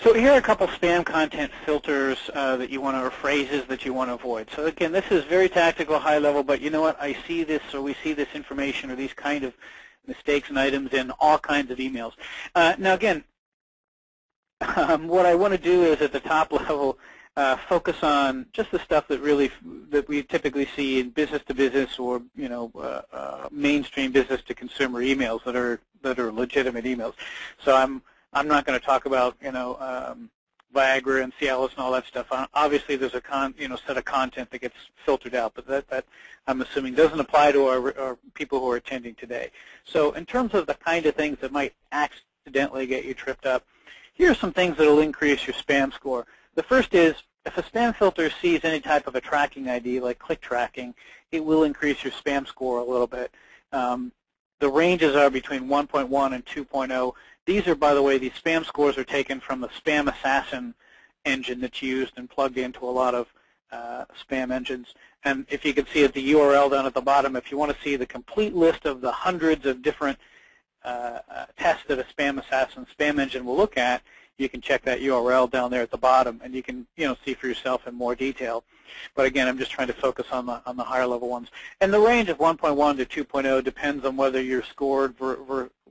So here are a couple spam content filters that you want to, or phrases that you want to avoid. So again, this is very tactical, high level, but you know what? I see this, or we see this information, or these kind of mistakes and items in all kinds of emails. Now again, what I want to do is at the top level focus on just the stuff that we typically see in business to business, or mainstream business to consumer emails that are legitimate emails. So I'm not going to talk about Viagra and Cialis and all that stuff. Obviously, there's a set of content that gets filtered out, but that I'm assuming doesn't apply to our people who are attending today. So in terms of the kind of things that might accidentally get you tripped up, here are some things that will increase your spam score. The first is, if a spam filter sees any type of a tracking ID, like click tracking, it will increase your spam score a little bit. The ranges are between 1.1 and 2.0. These are, by the way, these spam scores are taken from the Spam Assassin engine that's used and plugged into a lot of spam engines. And if you can see at the URL down at the bottom, if you want to see the complete list of the hundreds of different tests that a Spam Assassin spam engine will look at, you can check that URL down there at the bottom, and you can see for yourself in more detail. But again, I'm just trying to focus on the higher level ones. And the range of 1.1 to 2.0 depends on whether you're scored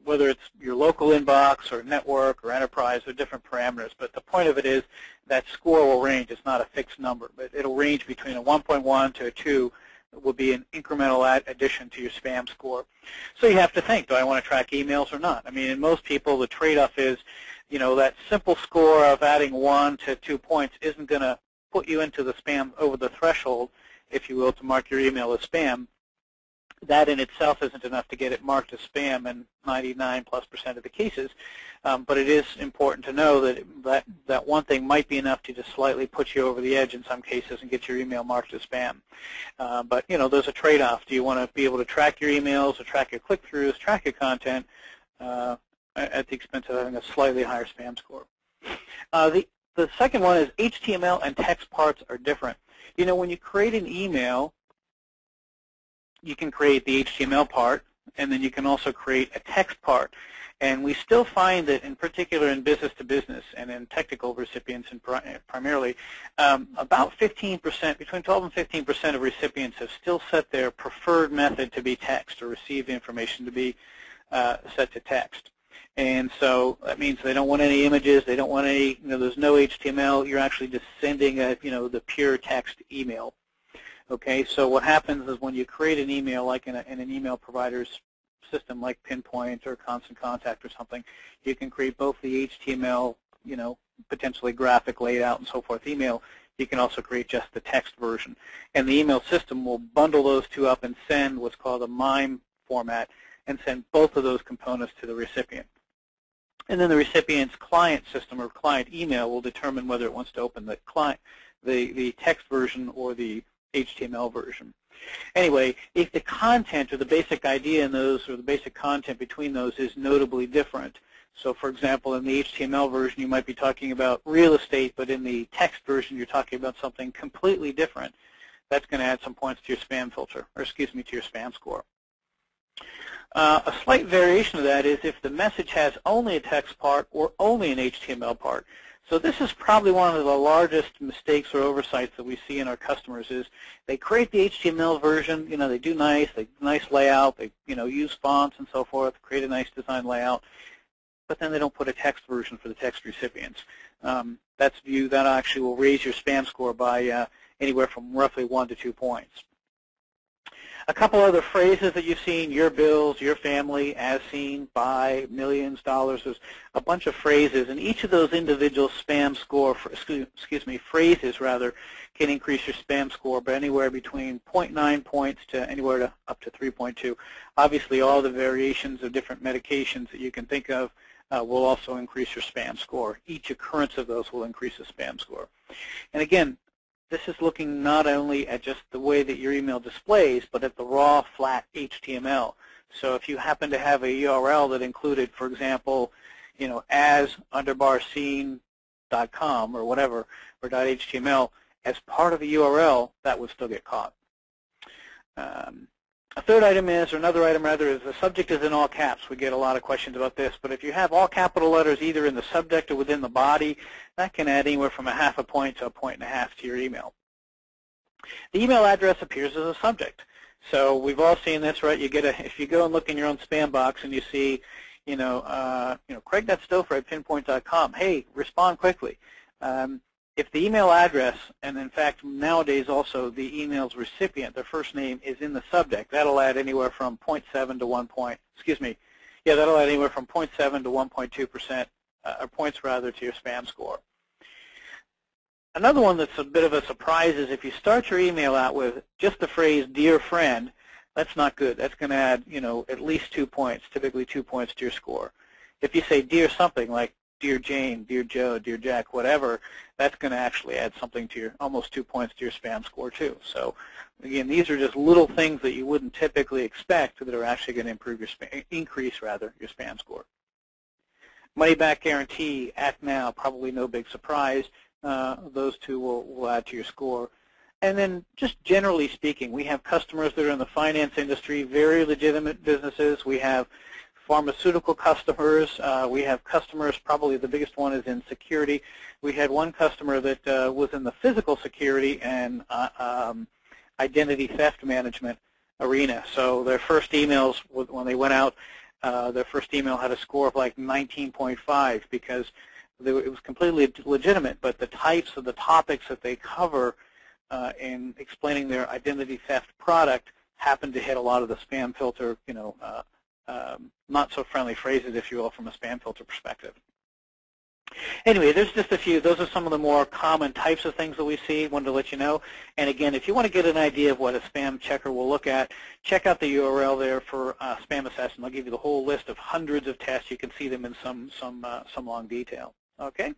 whether it's your local inbox or network or enterprise, or different parameters. But the point of it is that score will range. It's not a fixed number, but it'll range between a 1.1 to a 2. Will be an incremental addition to your spam score. So you have to think, do I want to track emails or not? I mean, in most people, the trade-off is, that simple score of adding 1 to 2 points isn't going to put you into the spam, over the threshold, if you will, to mark your email as spam. That in itself isn't enough to get it marked as spam in 99+% of the cases. But it is important to know that one thing might be enough to just slightly put you over the edge in some cases and get your email marked as spam. But there's a trade-off. Do you want to be able to track your emails, or track your click-throughs, track your content at the expense of having a slightly higher spam score? The second one is HTML and text parts are different. When you create an email, you can create the HTML part, and then you can also create a text part. And we still find that, in particular in business to business and in technical recipients, and primarily, about 15%, between 12 and 15% of recipients have still set their preferred method to be text, or receive the information to be set to text. And so that means they don't want any images, they don't want any, there's no HTML. You're actually just sending the pure text email. Okay, so what happens is when you create an email, like in an email provider's system like Pinpoint or Constant Contact or something, you can create both the HTML, potentially graphic layout and so forth email. You can also create just the text version. And the email system will bundle those two up and send what's called a MIME format, and send both of those components to the recipient. And then the recipient's client system, or client email, will determine whether it wants to open the text version or the HTML version. Anyway, if the content or the basic idea in those, or the basic content between those, is notably different. So for example, in the HTML version you might be talking about real estate, but in the text version you're talking about something completely different. That's going to add some points to your spam filter, or excuse me, to your spam score. A slight variation of that is if the message has only a text part or only an HTML part. So this is probably one of the largest mistakes or oversights that we see in our customers. Is they create the HTML version, they do nice layout, they use fonts and so forth, create a nice design layout, but then they don't put a text version for the text recipients. That actually will raise your spam score by anywhere from roughly 1 to 2 points. A couple other phrases that you've seen: your bills, your family, as seen, buy, millions, dollars. There's a bunch of phrases, and each of those individual spam score, phrases rather, can increase your spam score by anywhere between 0.9 points to anywhere to up to 3.2. Obviously, all the variations of different medications that you can think of will also increase your spam score. Each occurrence of those will increase the spam score. And again, this is looking not only at just the way that your email displays, but at the raw, flat HTML. So if you happen to have a URL that included, for example, as_seen.com or whatever, or .html, as part of the URL, that would still get caught. A third item is, or another item rather, is the subject is in all caps. We get a lot of questions about this, but if you have all capital letters either in the subject or within the body, that can add anywhere from 1/2 point to 1.5 points to your email. The email address appears as a subject. So we've all seen this, right? You get if you go and look in your own spam box and you see, Craig.Stouffer@pinpoint.com. Hey, respond quickly. If the email address, and in fact nowadays also the email's recipient, their first name is in the subject, that'll add anywhere from 0.7 to 1 point. Excuse me. Yeah, that'll add anywhere from 0.7 to 1.2%, or points rather, to your spam score. Another one that's a bit of a surprise is if you start your email out with just the phrase "Dear friend," that's not good. That's going to add, at least 2 points, typically 2 points to your score. If you say "Dear something," like "Dear Jane," "Dear Joe," "Dear Jack," whatever, that's going to actually add something to your, almost 2 points to your spam score too. So again, these are just little things that you wouldn't typically expect that are actually going to improve your increase your spam score. Money back guarantee, act now, probably no big surprise. Those two will add to your score. And then just generally speaking, we have customers that are in the finance industry, very legitimate businesses. We have pharmaceutical customers. We have customers, probably the biggest one is in security. We had one customer that was in the physical security and identity theft management arena. So their first emails, when they went out, their first email had a score of like 19.5 because it was completely legitimate, but the types of the topics that they cover in explaining their identity theft product happened to hit a lot of the spam filter, not so friendly phrases, if you will, from a spam filter perspective. Anyway, there's just a few. Those are some of the more common types of things that we see. Wanted to let you know. And again, if you want to get an idea of what a spam checker will look at, check out the URL there for Spam Assassin. I'll give you the whole list of hundreds of tests. You can see them in some long detail. Okay.